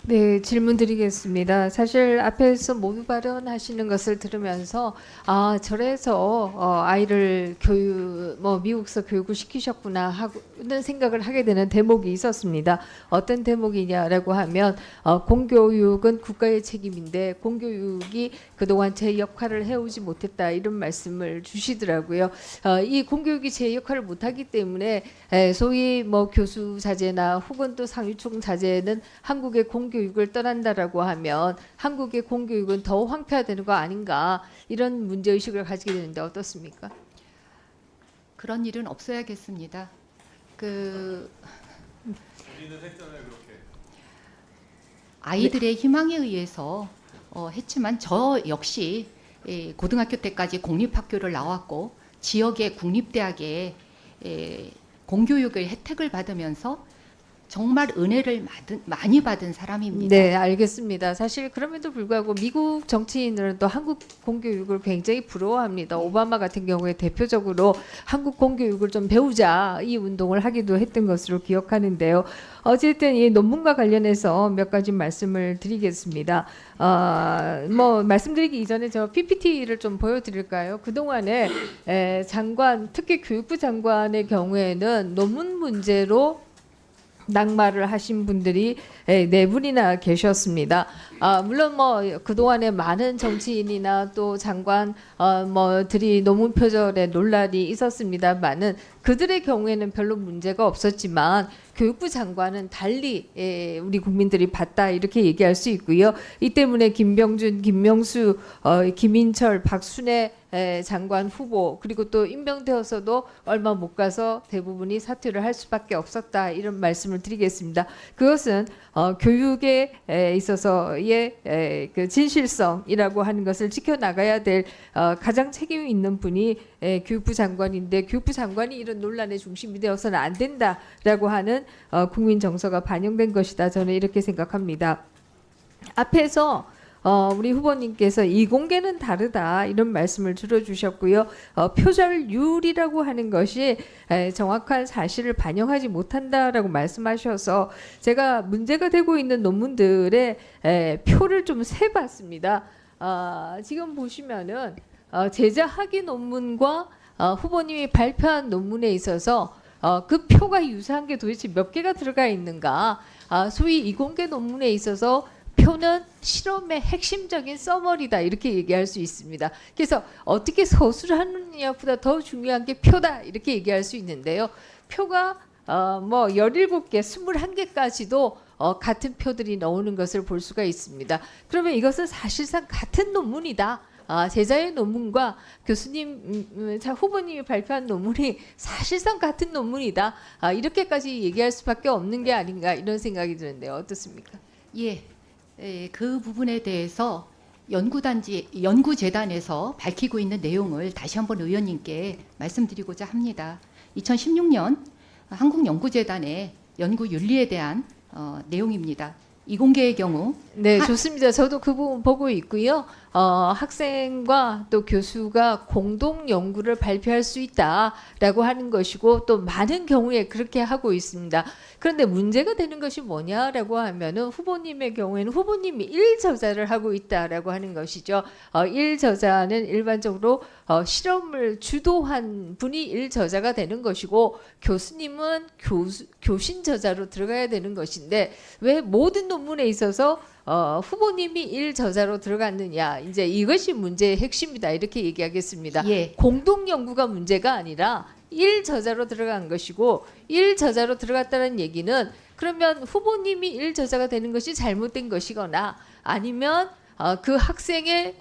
네, 질문 드리겠습니다. 사실 앞에서 모두 발언하시는 것을 들으면서 저래서 아이를 미국서 교육을 시키셨구나 하는 생각을 하게 되는 대목이 있었습니다. 어떤 대목이냐라고 하면 공교육은 국가의 책임인데 공교육이 그동안 제 역할을 해오지 못했다 이런 말씀을 주시더라고요. 이 공교육이 제 역할을 못하기 때문에 소위 교수 자제나 혹은 또 상위총 자제는 한국의 공교육을 떠난다라고 하면 한국의 공교육은 더 황폐화되는 거 아닌가 이런 문제의식을 가지게 되는데 어떻습니까? 그런 일은 없어야겠습니다. 본인은 했잖아요, 그렇게. 아이들의 희망에 의해서 했지만 저 역시 고등학교 때까지 공립학교를 나왔고 지역의 국립대학에 공교육의 혜택을 받으면서 정말 은혜를 많이 받은 사람입니다. 네, 알겠습니다. 사실 그럼에도 불구하고 미국 정치인들은 또 한국 공교육을 굉장히 부러워합니다. 오바마 같은 경우에 대표적으로 한국 공교육을 좀 배우자 이 운동을 하기도 했던 것으로 기억하는데요. 어쨌든 이 논문과 관련해서 몇 가지 말씀을 드리겠습니다. 말씀드리기 이전에 저 PPT를 좀 보여드릴까요? 그동안에 장관, 특히 교육부 장관의 경우에는 논문 문제로 낙마를 하신 분들이 네 분이나 계셨습니다. 물론 그동안에 많은 정치인이나 또 장관 들이 논문 표절에 논란이 있었습니다만은 그들의 경우에는 별로 문제가 없었지만 교육부 장관은 달리 우리 국민들이 봤다 이렇게 얘기할 수 있고요. 이 때문에 김병준, 김명수, 김인철, 박순애 장관 후보 그리고 또 임명되어서도 얼마 못 가서 대부분이 사퇴를 할 수밖에 없었다 이런 말씀을 드리겠습니다. 그것은 교육에 있어서의 그 진실성이라고 하는 것을 지켜나가야 될 가장 책임 있는 분이 교육부 장관인데 교육부 장관이 이런 논란의 중심이 되어서는 안 된다라고 하는 국민 정서가 반영된 것이다. 저는 이렇게 생각합니다. 앞에서 우리 후보님께서 이공계는 다르다 이런 말씀을 들어주셨고요. 표절률이라고 하는 것이 정확한 사실을 반영하지 못한다라고 말씀하셔서 제가 문제가 되고 있는 논문들의 표를 좀 세봤습니다. 지금 보시면은 제자 학위 논문과 후보님이 발표한 논문에 있어서 그 표가 유사한 게 도대체 몇 개가 들어가 있는가? 소위 이공계 논문에 있어서 표는 실험의 핵심적인 서머리다 이렇게 얘기할 수 있습니다. 그래서 어떻게 서술하느냐보다 더 중요한 게 표다 이렇게 얘기할 수 있는데요. 표가 17개, 21개까지도 같은 표들이 나오는 것을 볼 수가 있습니다. 그러면 이것은 사실상 같은 논문이다. 제자의 논문과 교수님, 후보님이 발표한 논문이 사실상 같은 논문이다. 이렇게까지 얘기할 수밖에 없는 게 아닌가 이런 생각이 드는데요. 어떻습니까? 예, 그 부분에 대해서 연구재단에서 밝히고 있는 내용을 다시 한번 의원님께 말씀드리고자 합니다. 2016년 한국연구재단의 연구윤리에 대한 내용입니다. 이공계의 경우 네, 좋습니다. 저도 그 부분 보고 있고요. 학생과 또 교수가 공동 연구를 발표할 수 있다라고 하는 것이고 또 많은 경우에 그렇게 하고 있습니다. 그런데 문제가 되는 것이 뭐냐라고 하면은 후보님의 경우에는 후보님이 1저자를 하고 있다라고 하는 것이죠. 1저자는 일반적으로 실험을 주도한 분이 1저자가 되는 것이고 교수님은 교신 저자로 들어가야 되는 것인데 왜 모든 논문에 있어서 후보님이 1저자로 들어갔느냐 이제 이것이 문제의 핵심이다 이렇게 얘기하겠습니다. 예. 공동 연구가 문제가 아니라 1저자로 들어간 것이고 1저자로 들어갔다는 얘기는 그러면 후보님이 1저자가 되는 것이 잘못된 것이거나 아니면 그 학생의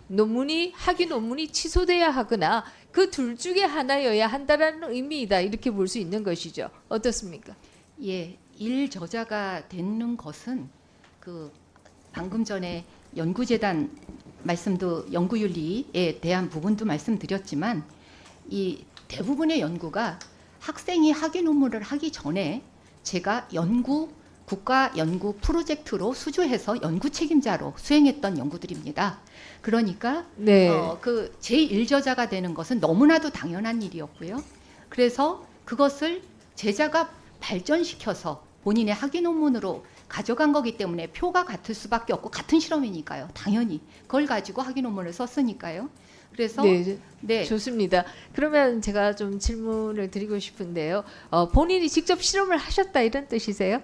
학위 논문이 취소돼야 하거나 그 둘 중에 하나여야 한다라는 의미이다 이렇게 볼 수 있는 것이죠. 어떻습니까? 예, 1저자가 되는 것은 그 방금 전에 연구재단 말씀도 연구윤리에 대한 부분도 말씀드렸지만 이 대부분의 연구가 학생이 학위 논문을 하기 전에 제가 국가 연구 프로젝트로 수주해서 연구 책임자로 수행했던 연구들입니다. 그러니까 네. 그 제1저자가 되는 것은 너무나도 당연한 일이었고요. 그래서 그것을 제자가 발전시켜서 본인의 학위 논문으로 가져간 거기 때문에 표가 같을 수밖에 없고 같은 실험이니까요. 당연히 그걸 가지고 학위 논문을 썼으니까요. 그래서 네, 네, 좋습니다. 그러면 제가 좀 질문을 드리고 싶은데요. 본인이 직접 실험을 하셨다 이런 뜻이세요?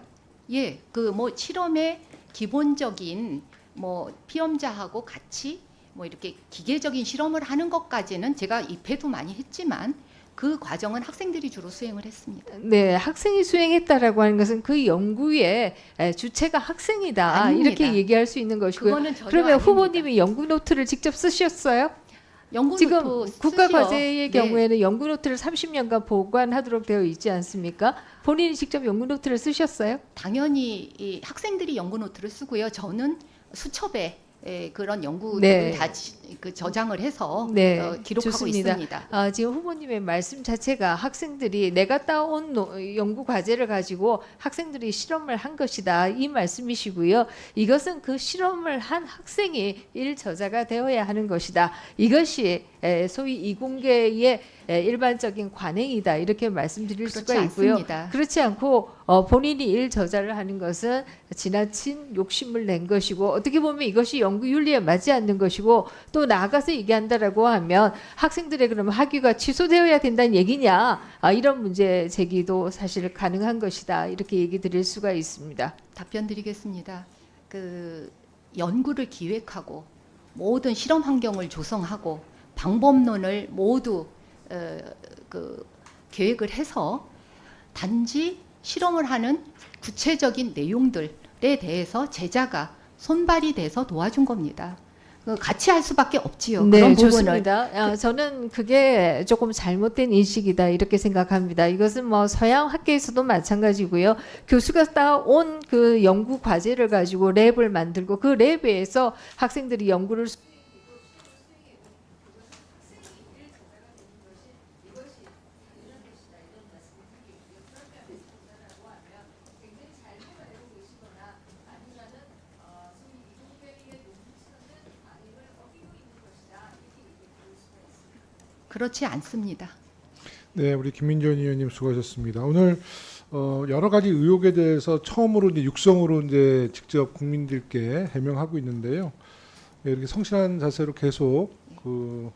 예, 그 뭐 실험의 기본적인 뭐 피험자하고 같이 뭐 이렇게 기계적인 실험을 하는 것까지는 제가 입회도 많이 했지만 그 과정은 학생들이 주로 수행을 했습니다. 네, 학생이 수행했다라고 하는 것은 그 연구의 주체가 학생이다 아닙니다. 이렇게 얘기할 수 있는 것이고요. 그거는 전혀 그러면 아닙니다. 후보님이 연구 노트를 직접 쓰셨어요? 연구 지금 노트 국가 쓰지요. 과제의 네. 경우에는 연구 노트를 30년간 보관하도록 되어 있지 않습니까? 본인이 직접 연구 노트를 쓰셨어요? 당연히 이 학생들이 연구 노트를 쓰고요. 저는 수첩에 그런 연구들을 네. 다 그 저장을 해서 네, 기록하고 좋습니다. 있습니다. 지금 후보님의 말씀 자체가 학생들이 내가 따온 연구 과제를 가지고 학생들이 실험을 한 것이다 이 말씀이시고요. 이것은 그 실험을 한 학생이 일저자가 되어야 하는 것이다. 이것이 소위 이공계의 일반적인 관행이다 이렇게 말씀드릴 그렇지 수가 있고요. 않습니다. 그렇지 않고 본인이 일저자를 하는 것은 지나친 욕심을 낸 것이고 어떻게 보면 이것이 연구 윤리에 맞지 않는 것이고 또 나아가서 얘기한다라고 하면 학생들의 그러면 학위가 취소되어야 된다는 얘기냐 이런 문제 제기도 사실 가능한 것이다 이렇게 얘기 드릴 수가 있습니다. 답변 드리겠습니다. 그 연구를 기획하고 모든 실험 환경을 조성하고 방법론을 모두 그 계획을 해서 단지 실험을 하는 구체적인 내용들에 대해서 제자가 손발이 돼서 도와준 겁니다. 같이 할 수밖에 없지요. 네, 그런 부분을. 좋습니다. 저는 그게 조금 잘못된 인식이다 이렇게 생각합니다. 이것은 뭐 서양 학계에서도 마찬가지고요. 교수가 따온 그 연구 과제를 가지고 랩을 만들고 그 랩에서 학생들이 연구를 그렇지 않습니다. 네, 우리 김민전 의원님 수고하셨습니다. 오늘 여러 가지 의혹에 대해서 처음으로 이제 육성으로 이제 직접 국민들께 해명하고 있는데요. 네, 이렇게 성실한 자세로 계속 그